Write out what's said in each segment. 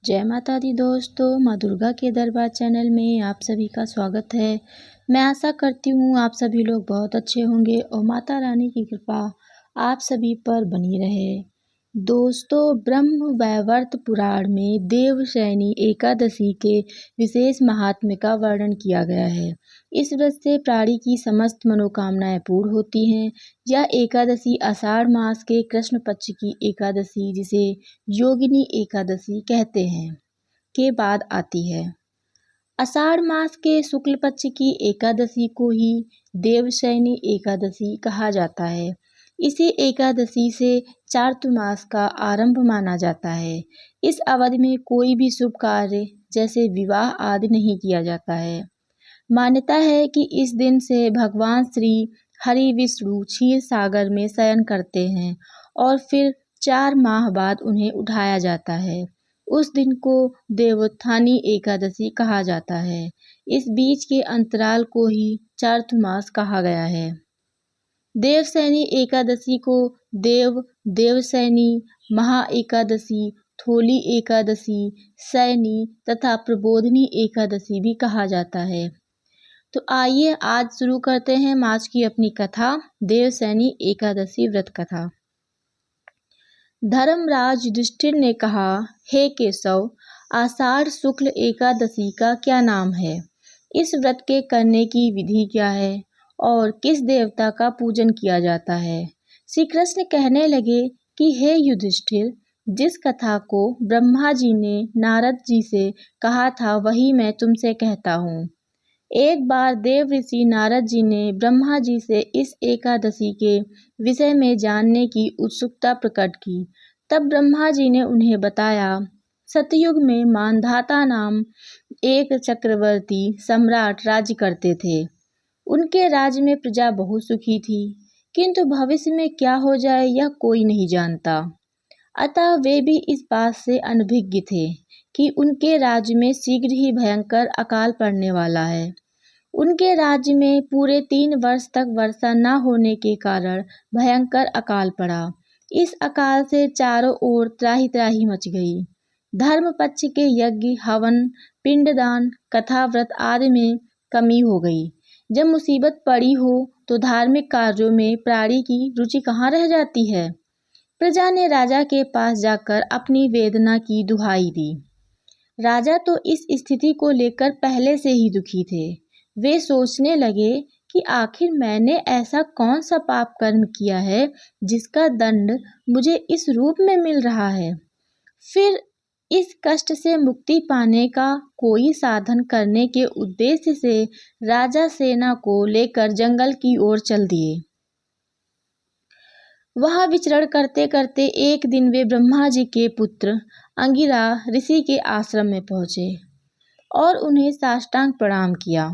जय माता दी दोस्तों, माँ दुर्गा के दरबार चैनल में आप सभी का स्वागत है। मैं आशा करती हूँ आप सभी लोग बहुत अच्छे होंगे और माता रानी की कृपा आप सभी पर बनी रहे। दोस्तों, ब्रह्म वैवर्त पुराण में देवशयनी एकादशी के विशेष महात्म्य का वर्णन किया गया है। इस व्रत से प्राणी की समस्त मनोकामनाएं पूर्ण होती हैं। यह एकादशी आषाढ़ मास के कृष्ण पक्ष की एकादशी, जिसे योगिनी एकादशी कहते हैं, के बाद आती है। आषाढ़ मास के शुक्ल पक्ष की एकादशी को ही देवशयनी एकादशी कहा जाता है। इसी एकादशी से चातुर्मास का आरंभ माना जाता है। इस अवधि में कोई भी शुभ कार्य जैसे विवाह आदि नहीं किया जाता है। मान्यता है कि इस दिन से भगवान श्री हरि विष्णु क्षीर सागर में शयन करते हैं और फिर 4 माह बाद उन्हें उठाया जाता है। उस दिन को देवोत्थानी एकादशी कहा जाता है। इस बीच के अंतराल को ही चातुर्मास कहा गया है। देवशयनी एकादशी को देवशयनी, महा एकादशी, थोली एकादशी, शयनी तथा प्रबोधिनी एकादशी भी कहा जाता है। तो आइए आज शुरू करते हैं आज की अपनी कथा, देवशयनी एकादशी व्रत कथा। धर्मराज युधिष्ठिर ने कहा, हे केशव, आषाढ़ शुक्ल एकादशी का क्या नाम है? इस व्रत के करने की विधि क्या है और किस देवता का पूजन किया जाता है? श्री कृष्ण कहने लगे कि हे युधिष्ठिर, जिस कथा को ब्रह्मा जी ने नारद जी से कहा था वही मैं तुमसे कहता हूँ। एक बार देव ऋषि नारद जी ने ब्रह्मा जी से इस एकादशी के विषय में जानने की उत्सुकता प्रकट की। तब ब्रह्मा जी ने उन्हें बताया, सतयुग में मानधाता नाम एक चक्रवर्ती सम्राट राज्य करते थे। उनके राज्य में प्रजा बहुत सुखी थी, किंतु भविष्य में क्या हो जाए यह कोई नहीं जानता। अतः वे भी इस बात से अनभिज्ञ थे कि उनके राज्य में शीघ्र ही भयंकर अकाल पड़ने वाला है। उनके राज्य में पूरे 3 वर्ष तक वर्षा न होने के कारण भयंकर अकाल पड़ा। इस अकाल से चारों ओर त्राही त्राही मच गई। धर्म पक्ष के यज्ञ, हवन, पिंडदान, कथा, व्रत आदि में कमी हो गई। जब मुसीबत पड़ी हो तो धार्मिक कार्यों में प्राणी की रुचि कहाँ रह जाती है। प्रजा ने राजा के पास जाकर अपनी वेदना की दुहाई दी। राजा तो इस स्थिति को लेकर पहले से ही दुखी थे। वे सोचने लगे कि आखिर मैंने ऐसा कौन सा पाप कर्म किया है जिसका दंड मुझे इस रूप में मिल रहा है। फिर इस कष्ट से मुक्ति पाने का कोई साधन करने के उद्देश्य से राजा सेना को लेकर जंगल की ओर चल दिए। वहां विचरण करते करते एक दिन वे ब्रह्मा जी के पुत्र अंगिरा ऋषि के आश्रम में पहुंचे और उन्हें साष्टांग प्रणाम किया।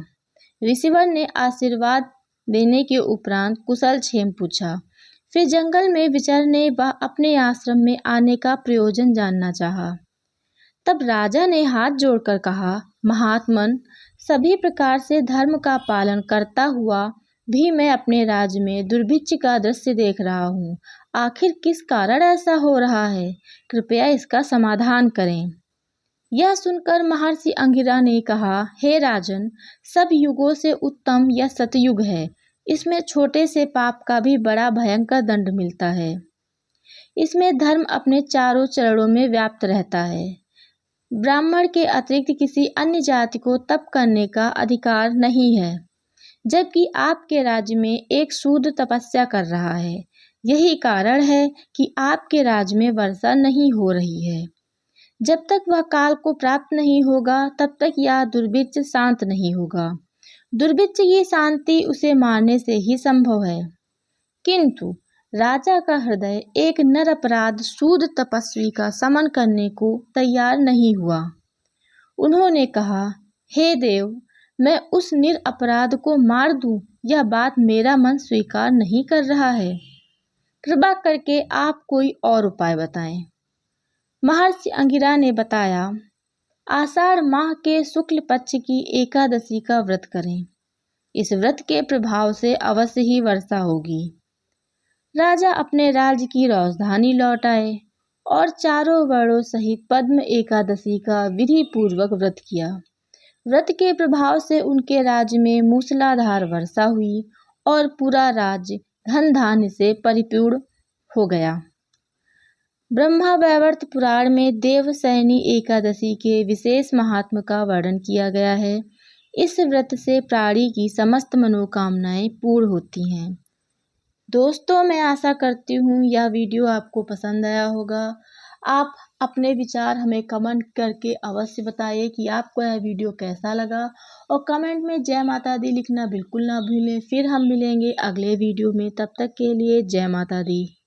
ऋषिवर ने आशीर्वाद देने के उपरांत कुशल क्षेम पूछा। फिर जंगल में विचरने व अपने आश्रम में आने का प्रयोजन जानना चाहा। तब राजा ने हाथ जोड़कर कहा, महात्मन, सभी प्रकार से धर्म का पालन करता हुआ भी मैं अपने राज्य में दुर्भिक्ष का दृश्य देख रहा हूँ। आखिर किस कारण ऐसा हो रहा है? कृपया इसका समाधान करें। यह सुनकर महर्षि अंगिरा ने कहा, हे राजन, सब युगों से उत्तम यह सतयुग है। इसमें छोटे से पाप का भी बड़ा भयंकर दंड मिलता है। इसमें धर्म अपने चारों चरणों में व्याप्त रहता है। ब्राह्मण के अतिरिक्त किसी अन्य जाति को तप करने का अधिकार नहीं है, जबकि आपके राज्य में एक शूद्र तपस्या कर रहा है। यही कारण है कि आपके राज्य में वर्षा नहीं हो रही है। जब तक वह काल को प्राप्त नहीं होगा तब तक यह दुर्भिक्ष शांत नहीं होगा। दुर्भिक्ष की शांति उसे मारने से ही संभव है। किंतु राजा का हृदय एक निरपराध शूद्र तपस्वी का समन करने को तैयार नहीं हुआ। उन्होंने कहा, हे देव, मैं उस निरपराध को मार दूं, यह बात मेरा मन स्वीकार नहीं कर रहा है। कृपा करके आप कोई और उपाय बताएं। महर्षि अंगिरा ने बताया, आषाढ़ माह के शुक्ल पक्ष की एकादशी का व्रत करें। इस व्रत के प्रभाव से अवश्य ही वर्षा होगी। राजा अपने राज्य की राजधानी लौट आए और चारों वर्णों सहित पद्म एकादशी का विधि पूर्वक व्रत किया। व्रत के प्रभाव से उनके राज्य में मूसलाधार वर्षा हुई और पूरा राज्य धन धान्य से परिपूर्ण हो गया। ब्रह्मावैवर्त पुराण में देवशयनी एकादशी के विशेष महात्म का वर्णन किया गया है। इस व्रत से प्राणी की समस्त मनोकामनाएं पूर्ण होती हैं। दोस्तों, मैं आशा करती हूँ यह वीडियो आपको पसंद आया होगा। आप अपने विचार हमें कमेंट करके अवश्य बताइए कि आपको यह वीडियो कैसा लगा, और कमेंट में जय माता दी लिखना बिल्कुल ना भूलें। फिर हम मिलेंगे अगले वीडियो में, तब तक के लिए जय माता दी।